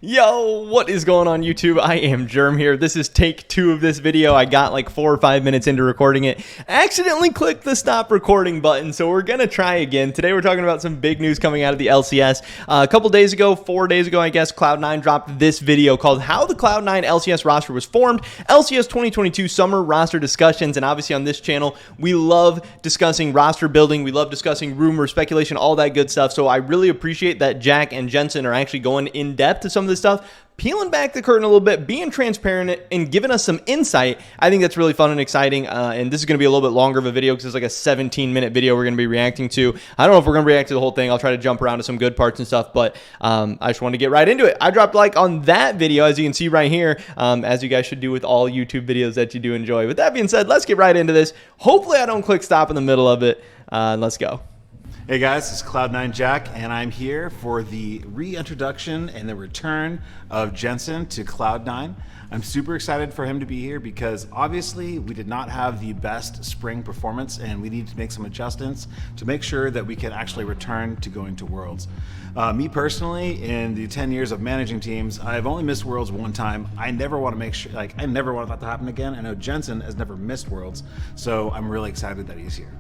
Yo, what is going on YouTube? I am Germ here. This is take 2 of this video. I got like 4 or 5 minutes into recording it. I accidentally clicked the stop recording button, so we're gonna try again. Today we're talking about some big news coming out of the LCS. A couple days ago, 4 days ago, I guess, Cloud9 dropped this video called How the Cloud9 LCS Roster Was Formed, LCS 2022 Summer Roster Discussions, and obviously on this channel, we love discussing roster building, we love discussing rumors, speculation, all that good stuff, so I really appreciate that Jack and Jensen are actually going in depth to some of this stuff, peeling back the curtain a little bit, being transparent, and giving us some insight. I think that's really fun and exciting, and this is going to be a little bit longer of a video because it's like a 17-minute video we're going to be reacting to. I don't know if we're going to react to the whole thing. I'll try to jump around to some good parts and stuff, but I just want to get right into it. I dropped a like on that video, as you can see right here, as you guys should do with all YouTube videos that you do enjoy. With that being said, let's get right into this. Hopefully I don't click stop in the middle of it. Let's go. Hey guys, it's Cloud9 Jack, and I'm here for the reintroduction and the return of Jensen to Cloud9. I'm super excited for him to be here because obviously we did not have the best spring performance and we need to make some adjustments to make sure that we can actually return to going to Worlds. Me personally, in the 10 years of managing teams, I've only missed Worlds one time. I never want to make sure, I never want that to happen again. I know Jensen has never missed Worlds, so I'm really excited that he's here.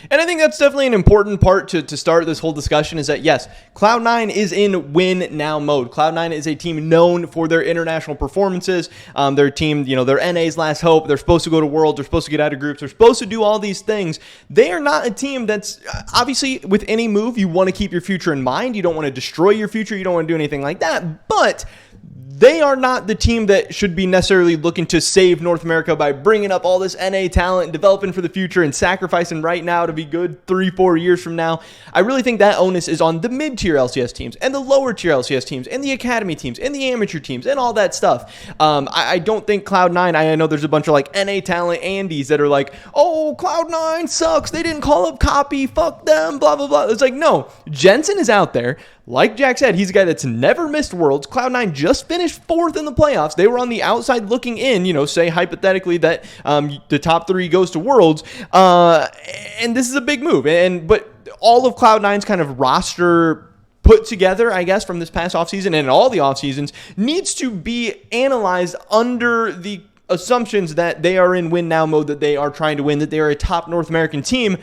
And I think that's definitely an important part to start this whole discussion is that, yes, Cloud9 is in win now mode. Cloud9 is a team known for their international performances. Their team, they're NA's last hope. They're supposed to go to Worlds. They're supposed to get out of groups. They're supposed to do all these things. They are not a team that's, obviously, with any move, you want to keep your future in mind. You don't want to destroy your future. You don't want to do anything like that. But they are not the team that should be necessarily looking to save North America by bringing up all this NA talent, developing for the future, and sacrificing right now to be good 3-4 years from now. I really think that onus is on the mid-tier LCS teams and the lower-tier LCS teams and the academy teams and the amateur teams and all that stuff. I don't think Cloud9, I know there's a bunch of like NA talent Andes that are like, oh, Cloud9 sucks. They didn't call up copy. Fuck them, blah, blah, blah. It's like, no, Jensen is out there. Like Jack said, he's a guy that's never missed Worlds. Cloud9 just finished 4th in the playoffs. They were on the outside looking in, say hypothetically that the top 3 goes to Worlds. And this is a big move. But all of Cloud9's kind of roster put together, I guess, from this past offseason and all the offseasons needs to be analyzed under the assumptions that they are in win now mode, that they are trying to win, that they are a top North American team,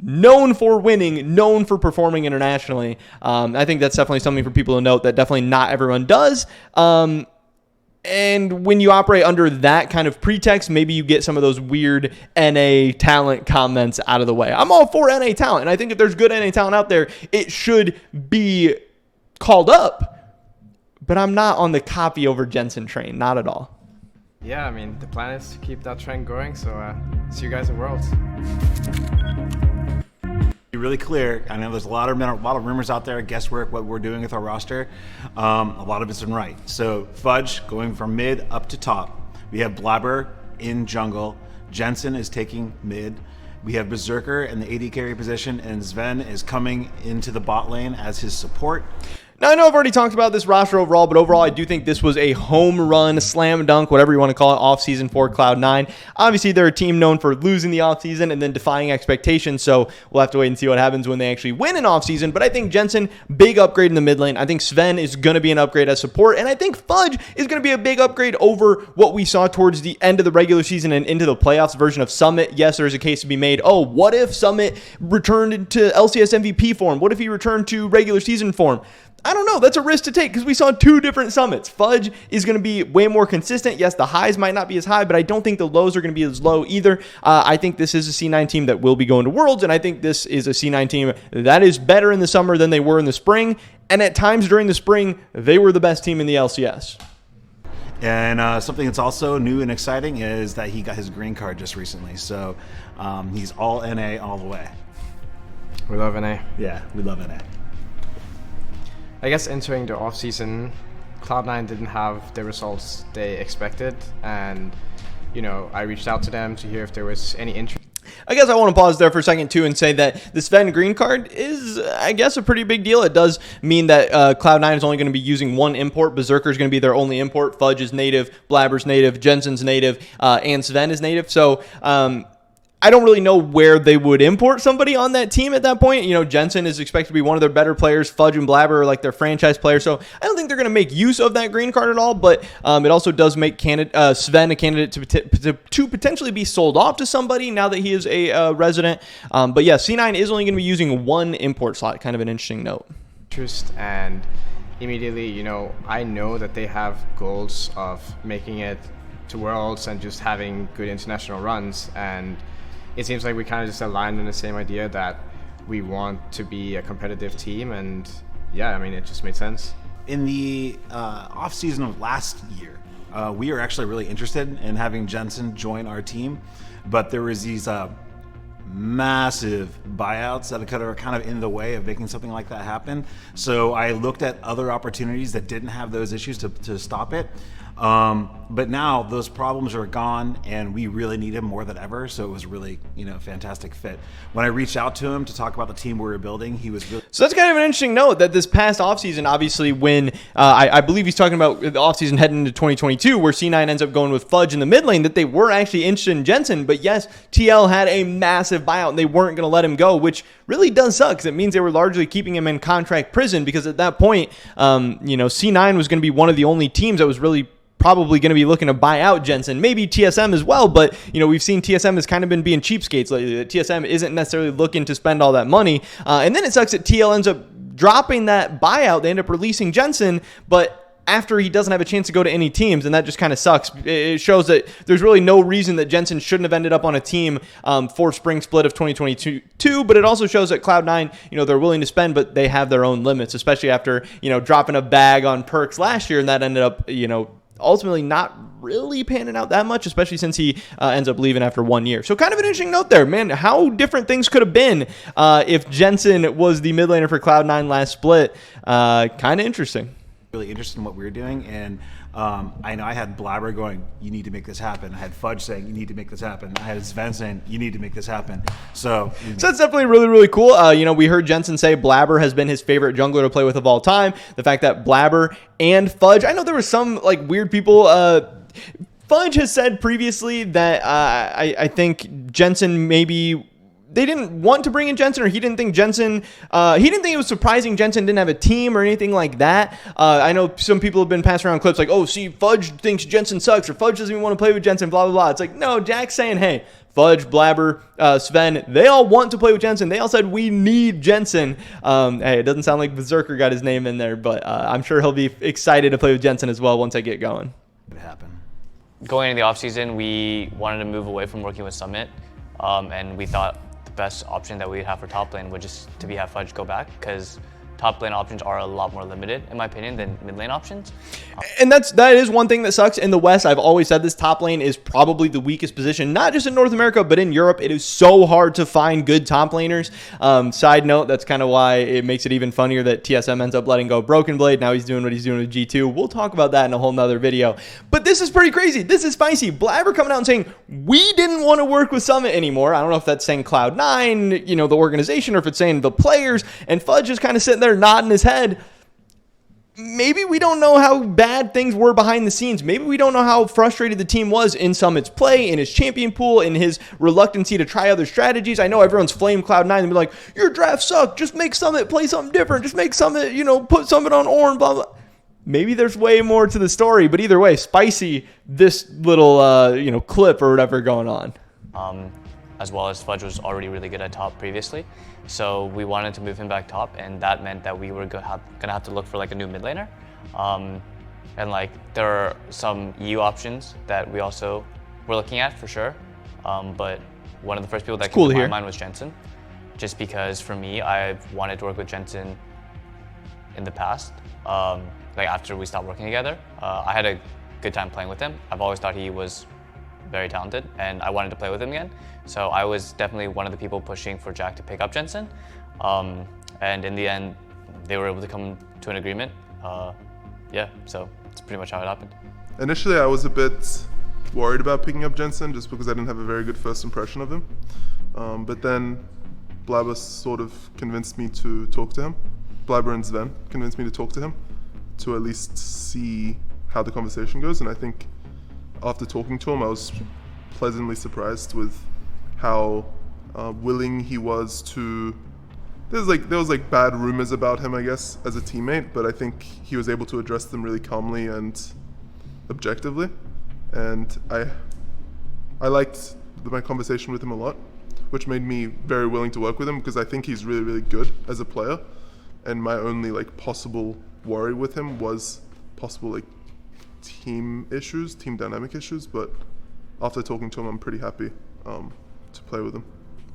known for winning, known for performing internationally. I think that's definitely something for people to note that definitely not everyone does. And when you operate under that kind of pretext, maybe you get some of those weird NA talent comments out of the way. I'm all for NA talent, and I think if there's good NA talent out there, it should be called up. But I'm not on the copy over Jensen train, not at all. Yeah, I mean, the plan is to keep that trend going, so see you guys at Worlds. Be really clear. I know there's a lot of rumors out there, guesswork, what we're doing with our roster. A lot of it's been right. So Fudge going from mid up to top. We have Blabber in jungle. Jensen is taking mid. We have Berserker in the AD carry position, and Zven is coming into the bot lane as his support. Now, I know I've already talked about this roster overall, but overall, I do think this was a home run, slam dunk, whatever you want to call it, offseason for Cloud9. Obviously, they're a team known for losing the offseason and then defying expectations, so we'll have to wait and see what happens when they actually win an offseason. But I think Jensen, big upgrade in the mid lane. I think Zven is going to be an upgrade as support, and I think Fudge is going to be a big upgrade over what we saw towards the end of the regular season and into the playoffs version of Summit. Yes, there's a case to be made. Oh, what if Summit returned to LCS MVP form? What if he returned to regular season form? I don't know. That's a risk to take because we saw 2 different Summits. Fudge is going to be way more consistent. Yes, the highs might not be as high, but I don't think the lows are going to be as low either. I think this is a C9 team that will be going to Worlds, and I think this is a C9 team that is better in the summer than they were in the spring, and at times during the spring, they were the best team in the LCS. And something that's also new and exciting is that he got his green card just recently, so he's all NA all the way. We love NA. Yeah, we love NA. I guess entering the offseason, Cloud9 didn't have the results they expected, and I reached out to them to hear if there was any interest. I guess I want to pause there for a second too and say that this Zven green card is, I guess, a pretty big deal. It does mean that Cloud9 is only going to be using one import. Berserker is going to be their only import. Fudge is native, Blabber's native, Jensen's native, and Zven is native. So I don't really know where they would import somebody on that team at that point. You know, Jensen is expected to be one of their better players. Fudge and Blabber are like their franchise players. So I don't think they're going to make use of that green card at all. But it also does make Zven a candidate to potentially be sold off to somebody now that he is a resident. But yeah, C9 is only going to be using one import slot. Kind of an interesting note. And immediately, you know, I know that they have goals of making it to Worlds and just having good international runs, and it seems like we kind of just aligned on the same idea that we want to be a competitive team, and yeah, I mean, it just made sense. In the off season of last year, we were actually really interested in having Jensen join our team, but there was these massive buyouts that are kind of in the way of making something like that happen. So I looked at other opportunities that didn't have those issues to stop it. But now those problems are gone, and we really need him more than ever. So it was really, you know, a fantastic fit. When I reached out to him to talk about the team we were building, he was really... So that's kind of an interesting note that this past offseason, obviously, when I believe he's talking about the offseason heading into 2022, where C9 ends up going with Fudge in the mid lane, that they were actually interested in Jensen. But yes, TL had a massive buyout, and they weren't going to let him go, which really does suck, because it means they were largely keeping him in contract prison, because at that point, you know, C9 was going to be one of the only teams that was really probably going to be looking to buy out Jensen, maybe TSM as well, but you know, we've seen TSM has kind of been being cheapskates lately. That TSM isn't necessarily looking to spend all that money, and then it sucks that TL ends up dropping that buyout. They end up releasing Jensen, but after he doesn't have a chance to go to any teams, and that just kind of sucks. It shows that there's really no reason that Jensen shouldn't have ended up on a team for spring split of 2022, but it also shows that Cloud9, you know, they're willing to spend, but they have their own limits, especially after, you know, dropping a bag on Perks last year, and that ended up, you know, ultimately not really panning out that much, especially since he ends up leaving after 1 year. So kind of an interesting note there, man, how different things could have been if Jensen was the mid laner for Cloud9 last split. Kind of interesting. Really interested in what we were doing, and I know I had Blabber going, you need to make this happen. I had Fudge saying, you need to make this happen. I had Zven saying, you need to make this happen. So that's definitely really, really cool. You know, we heard Jensen say Blabber has been his favorite jungler to play with of all time. The fact that Blabber and Fudge, I know there were some like weird people. Fudge has said previously that I think Jensen maybe... they didn't want to bring in Jensen, or he didn't think Jensen, he didn't think it was surprising Jensen didn't have a team or anything like that. I know some people have been passing around clips like, oh, see, Fudge thinks Jensen sucks, or Fudge doesn't even want to play with Jensen, blah, blah, blah. It's like, no, Jack's saying, hey, Fudge, Blabber, Zven, they all want to play with Jensen. They all said, we need Jensen. Hey, it doesn't sound like Berserker got his name in there, but I'm sure he'll be excited to play with Jensen as well once I get going. it happened. Going into the offseason, we wanted to move away from working with Summit, and we thought the best option that we'd have for top lane would just to have Fudge go back, because top lane options are a lot more limited, in my opinion, than mid lane options. And that is one thing that sucks in the West. I've always said this, top lane is probably the weakest position, not just in North America, but in Europe. It is so hard to find good top laners. Side note, that's kind of why it makes it even funnier that TSM ends up letting go Broken Blade. Now he's doing what he's doing with G2. We'll talk about that in a whole nother video. But this is pretty crazy. This is spicy. Blabber coming out and saying, we didn't want to work with Summit anymore. I don't know if that's saying Cloud9, you know, the organization, or if it's saying the players. And Fudge is kind of sitting there nodding his head. Maybe we don't know how bad things were behind the scenes. Maybe we don't know how frustrated the team was in Summit's play, in his champion pool, in his reluctancy to try other strategies. I know everyone's flamed Cloud9 and be like, your draft sucked. Just make Summit play something different. Just make Summit, you know, put Summit on Ornn, blah, blah. Maybe there's way more to the story, but either way, spicy, this little, you know, clip or whatever going on. As well as Fudge was already really good at top previously. So we wanted to move him back top, and that meant that we were gonna have to look for like a new mid laner. And like there are some EU options that we also were looking at for sure. But one of the first people that came to my mind was Jensen. Just because for me, I've wanted to work with Jensen in the past. Like after we stopped working together, I had a good time playing with him. I've always thought he was very talented, and I wanted to play with him again. So I was definitely one of the people pushing for Jack to pick up Jensen. And in the end, they were able to come to an agreement. Yeah, so that's pretty much how it happened. Initially, I was a bit worried about picking up Jensen just because I didn't have a very good first impression of him. But then Blabber sort of convinced me to talk to him. Blabber and Zven convinced me to talk to him to at least see how the conversation goes. And I think after talking to him, I was pleasantly surprised with how willing he was to. There was bad rumors about him, I guess, as a teammate, but I think he was able to address them really calmly and objectively, and I liked my conversation with him a lot, which made me very willing to work with him because I think he's really, really good as a player. And my only possible worry with him was possible team dynamic issues. But after talking to him, I'm pretty happy to play with him.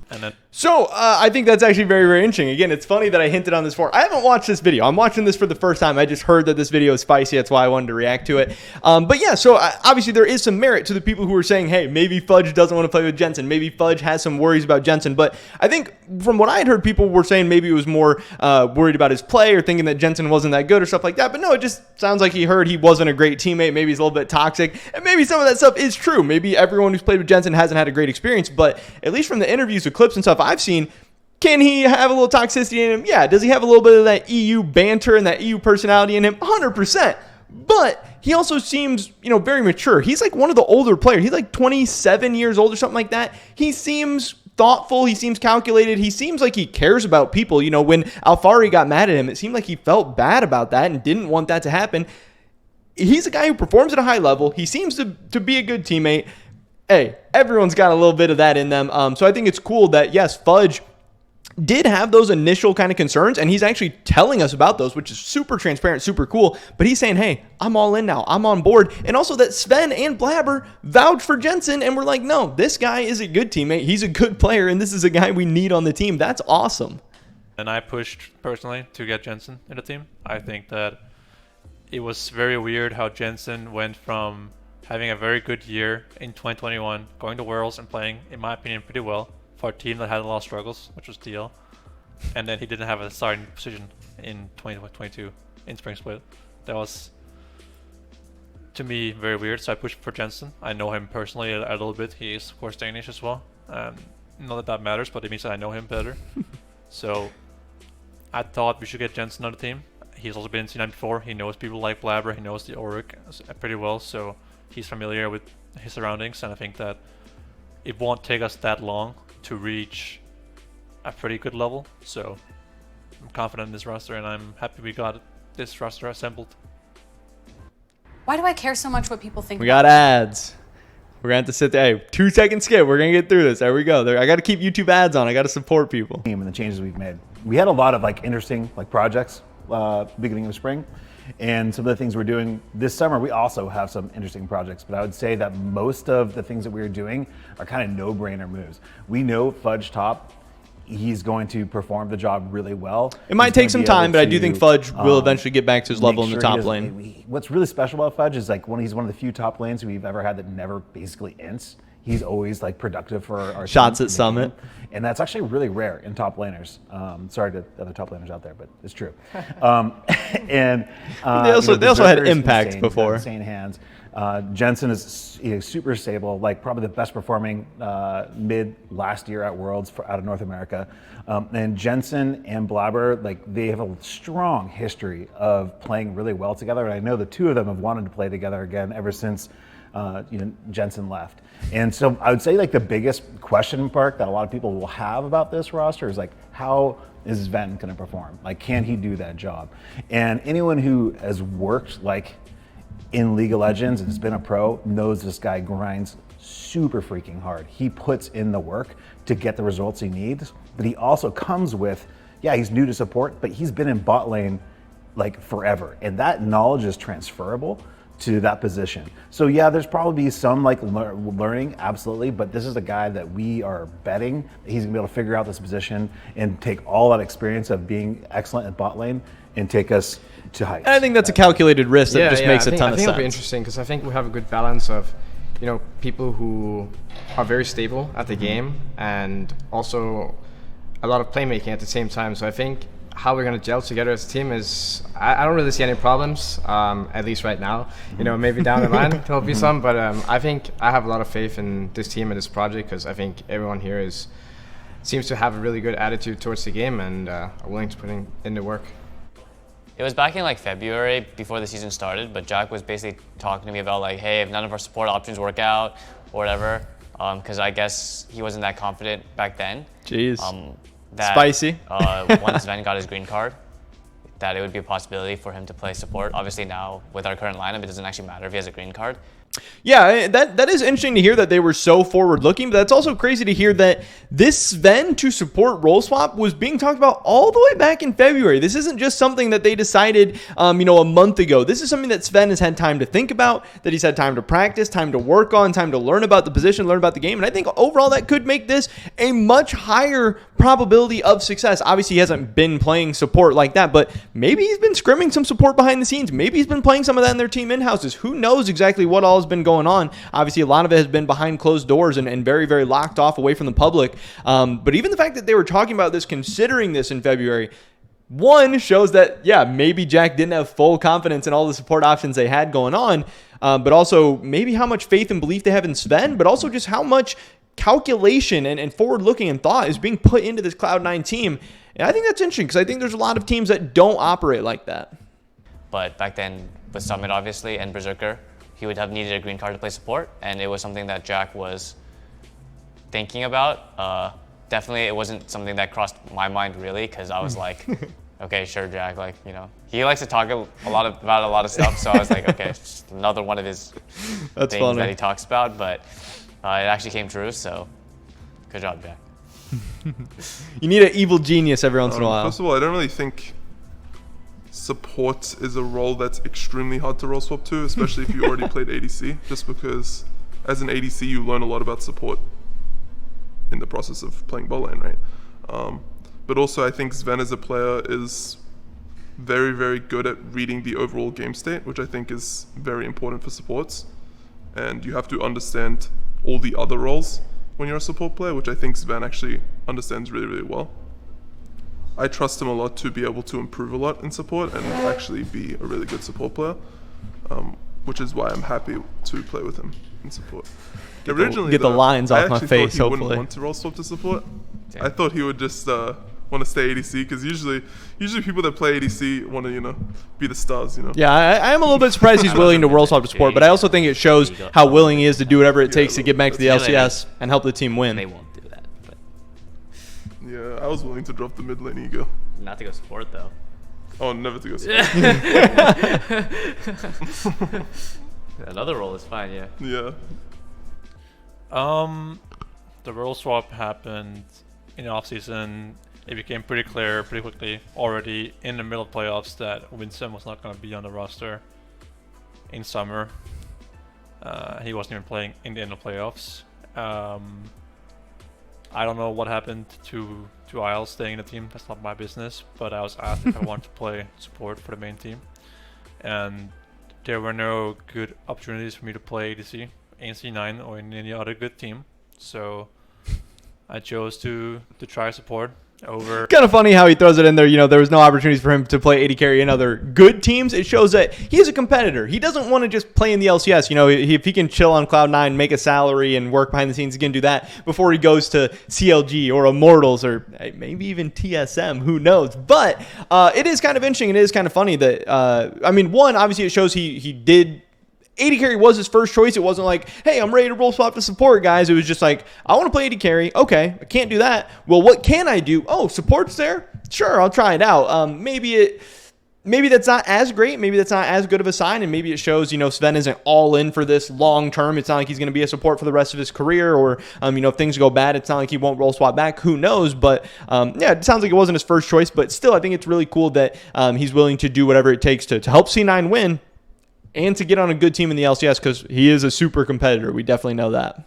And then So I think that's actually very, very interesting. Again, it's funny that I hinted on this before. I haven't watched this video. I'm watching this for the first time. I just heard that this video is spicy. That's why I wanted to react to it. But yeah, so obviously there is some merit to the people who are saying, hey, maybe Fudge doesn't want to play with Jensen. Maybe Fudge has some worries about Jensen. But I think from what I had heard, people were saying maybe it was more worried about his play or thinking that Jensen wasn't that good or stuff like that. But no, it just sounds like he heard he wasn't a great teammate. Maybe he's a little bit toxic. And maybe some of that stuff is true. Maybe everyone who's played with Jensen hasn't had a great experience. But at least from the interviews, the clips and stuff I've seen, can he have a little toxicity in him? Yeah. Does he have a little bit of that EU banter and that EU personality in him? 100%. But he also seems, very mature. He's one of the older players. He's 27 years old or something like that. He seems thoughtful. He seems calculated. He seems like he cares about people. When Alfari got mad at him, it seemed like he felt bad about that and didn't want that to happen. He's a guy who performs at a high level. He seems to be a good teammate. Hey, everyone's got a little bit of that in them. So I think it's cool that, yes, Fudge did have those initial kind of concerns, and he's actually telling us about those, which is super transparent, super cool. But he's saying, hey, I'm all in now. I'm on board. And also that Zven and Blabber vouched for Jensen, and we're like, no, this guy is a good teammate. He's a good player, and this is a guy we need on the team. That's awesome. And I pushed personally to get Jensen in the team. I think that it was very weird how Jensen went from having a very good year in 2021, going to Worlds and playing, in my opinion, pretty well for a team that had a lot of struggles, which was TL. And then he didn't have a starting position in 2022 in Spring Split. That was, to me, very weird. So I pushed for Jensen. I know him personally a little bit. He is, of course, Danish as well. Not that matters, but it means that I know him better. So I thought we should get Jensen on the team. He's also been in C9 before. He knows people like Blabber. He knows the Oric pretty well. So he's familiar with his surroundings, and I think that it won't take us that long to reach a pretty good level. So I'm confident in this roster, and I'm happy we got this roster assembled. Why do I care so much what people think? We got ads. We're going to have to sit there. Hey, 2-second skip. We're going to get through this. There we go. I got to keep YouTube ads on. I got to support people. And the changes we've made. We had a lot of interesting projects beginning of spring. And some of the things we're doing this summer, we also have some interesting projects, but I would say that most of the things that we're doing are kind of no-brainer moves. We know Fudge top, he's going to perform the job really well. It might take some time, but I do think Fudge will eventually get back to his level in the top lane. What's really special about Fudge is he's one of the few top lanes we've ever had that never basically ints. He's always productive for our shots at Summit. And that's actually really rare in top laners. Sorry to the other top laners out there, but it's true. They also had impact before. Insane hands. Jensen is super stable, probably the best performing mid last year at Worlds out of North America. And Jensen and Blabber, they have a strong history of playing really well together. And I know the two of them have wanted to play together again ever since Jensen left. And so I would say the biggest question mark that a lot of people will have about this roster is how is Zven going to perform? Can he do that job? And anyone who has worked in League of Legends and has been a pro knows this guy grinds super freaking hard. He puts in the work to get the results he needs, but he also comes with, he's new to support, but he's been in bot lane forever. And that knowledge is transferable to that position. So there's probably some learning, absolutely, but this is a guy that we are betting he's gonna be able to figure out this position and take all that experience of being excellent at bot lane and take us to heights. And I think that's a calculated risk that just makes a ton of sense. I think it'll be interesting because I think we have a good balance of, people who are very stable at the game and also a lot of playmaking at the same time. So I think how we're going to gel together as a team is, I don't really see any problems, at least right now. Maybe down the line there'll be some, but I think I have a lot of faith in this team and this project because I think everyone here seems to have a really good attitude towards the game and are willing to put in the work. It was back in February before the season started, but Jack was basically talking to me about hey, if none of our support options work out or whatever, because I guess he wasn't that confident back then. Jeez. That, Spicy. Once Zven got his green card, that it would be a possibility for him to play support. Obviously now, with our current lineup, it doesn't actually matter if he has a green card. Yeah, that is interesting to hear that they were so forward-looking, but that's also crazy to hear that this Zven to support role swap was being talked about all the way back in February. This isn't just something that they decided, a month ago. This is something that Zven has had time to think about, that he's had time to practice, time to work on, time to learn about the position, learn about the game, and I think overall that could make this a much higher probability of success. Obviously, he hasn't been playing support like that, but maybe he's been scrimming some support behind the scenes. Maybe he's been playing some of that in their team in-houses. Who knows exactly what all has been going on. Obviously, a lot of it has been behind closed doors and very, very locked off away from the public. But even the fact that they were talking about this, considering this in February, one, shows that, yeah, maybe Jack didn't have full confidence in all the support options they had going on, but also maybe how much faith and belief they have in Zven, but also just how much calculation and forward-looking and thought is being put into this Cloud9 team. And I think that's interesting because I think there's a lot of teams that don't operate like that. But back then, with Summit, obviously, and Berserker, he would have needed a green card to play support, and it was something that Jack was thinking about. Definitely, it wasn't something that crossed my mind, really, because I was like, okay, sure, Jack, he likes to talk about a lot of stuff, so I was like, okay, it's just another one of his That's things funny. that he talks about, but it actually came true, so good job, Jack. You need an evil genius every once in a while. First of all, I don't really think support is a role that's extremely hard to role swap to, especially if you already played ADC, just because as an ADC you learn a lot about support in the process of playing bot lane, right? But also I think Zven as a player is very, very good at reading the overall game state, which I think is very important for supports. And you have to understand all the other roles when you're a support player, which I think Zven actually understands really, really well. I trust him a lot to be able to improve a lot in support and actually be a really good support player, which is why I'm happy to play with him in support. Originally, get the lines off my I actually face, thought he hopefully. wouldn't want to role swap to support. I thought he would just want to stay ADC, because usually people that play ADC want to, be the stars, Yeah, I am a little bit surprised he's willing to world swap to support, but I also think it shows how willing he is to do whatever it takes to get back to the LCS and help the team They win. won't do that, but Yeah, I was willing to drop the mid lane ego. not to go support though. Oh, never to go support. Another role is fine, yeah. Yeah. The role swap happened in the offseason. It became pretty clear pretty quickly already in the middle of playoffs that Winston was not going to be on the roster in summer. He wasn't even playing in the end of playoffs. I don't know what happened to Isles staying in the team. That's not my business. But I was asked if I wanted to play support for the main team, and there were no good opportunities for me to play ADC, ANC9, or in any other good team. So I chose to try support over. Kind of funny how he throws it in there. There was no opportunities for him to play AD carry in other good teams. It shows that he is a competitor. He doesn't want to just play in the LCS. If he can chill on Cloud9, make a salary, and work behind the scenes, he can do that before he goes to CLG or Immortals or maybe even TSM. Who knows? But it is kind of interesting. It is kind of funny that, one, obviously it shows he did. AD carry was his first choice. It wasn't like, hey, I'm ready to role swap to support, guys. It was just like, I want to play AD carry. Okay, I can't do that. Well, what can I do? Oh, support's there? Sure, I'll try it out. Maybe that's not as great. Maybe that's not as good of a sign, and maybe it shows, Zven isn't all in for this long term. It's not like he's going to be a support for the rest of his career, or, if things go bad, it's not like he won't role swap back. Who knows? But, it sounds like it wasn't his first choice, but still, I think it's really cool that he's willing to do whatever it takes to help C9 win, and to get on a good team in the LCS, because he is a super competitor. We definitely know that.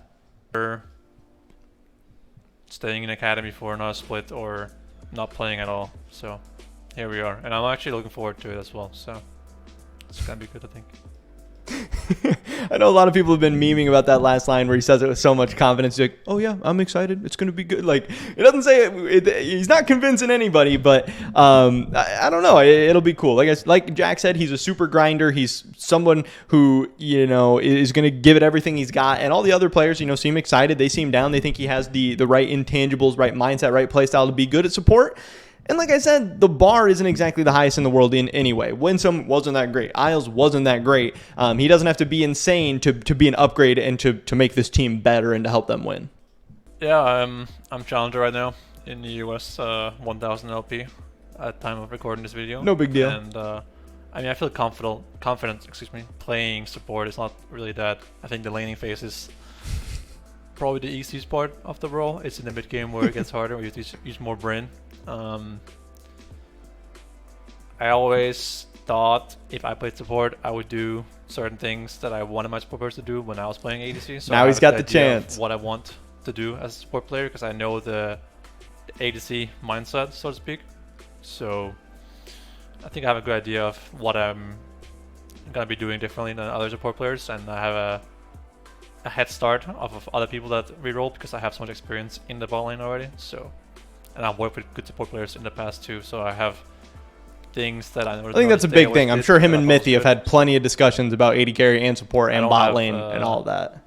Staying in academy for another split or not playing at all. So here we are. And I'm actually looking forward to it as well. So it's going to be good, I think. I know a lot of people have been memeing about that last line where he says it with so much confidence. He's like, oh yeah, I'm excited. It's going to be good. Like, it doesn't say it, he's not convincing anybody, but I don't know. It'll be cool. Like Jack said, he's a super grinder. He's someone who, is going to give it everything he's got. And all the other players, seem excited. They seem down. They think he has the right intangibles, right mindset, right play style to be good at support. And like I said, the bar isn't exactly the highest in the world in anyway. Winsome wasn't that great. Isles wasn't that great. He doesn't have to be insane to be an upgrade and to make this team better and to help them win. Yeah, I'm challenger right now in the US 1000 LP at time of recording this video. No big deal. And I mean, I feel confident, excuse me, playing support. It's not really that. I think the laning phase is probably the easiest part of the role. It's in the mid game where it gets harder, where you have to use more brain. I always thought if I played support, I would do certain things that I wanted my support players to do when I was playing ADC. So now he's got the idea of chance. what I want to do as a support player, because I know the ADC mindset, so to speak. So I think I have a good idea of what I'm gonna be doing differently than other support players, and I have a head start of other people that reroll because I have so much experience in the bot lane already. So, and I've worked with good support players in the past too, so I have things that I think that's a big thing. I'm sure him and Mithy have had plenty of discussions about AD carry and support and bot lane and all of that.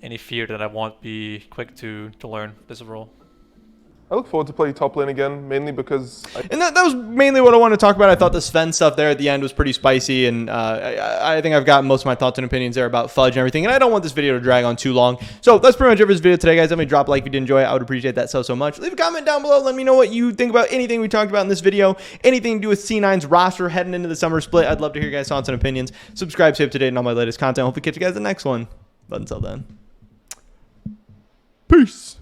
Any fear that I won't be quick to learn this role. I look forward to playing top lane again, mainly because... And that was mainly what I wanted to talk about. I thought the Zven stuff there at the end was pretty spicy, and I think I've gotten most of my thoughts and opinions there about Fudge and everything, and I don't want this video to drag on too long. So that's pretty much it for this video today, guys. Let me drop a like if you did enjoy it. I would appreciate that so much. Leave a comment down below. Let me know what you think about anything we talked about in this video, anything to do with C9's roster heading into the summer split. I'd love to hear your guys' thoughts and opinions. Subscribe, stay up to date on all my latest content. Hopefully catch you guys in the next one. But until then, peace.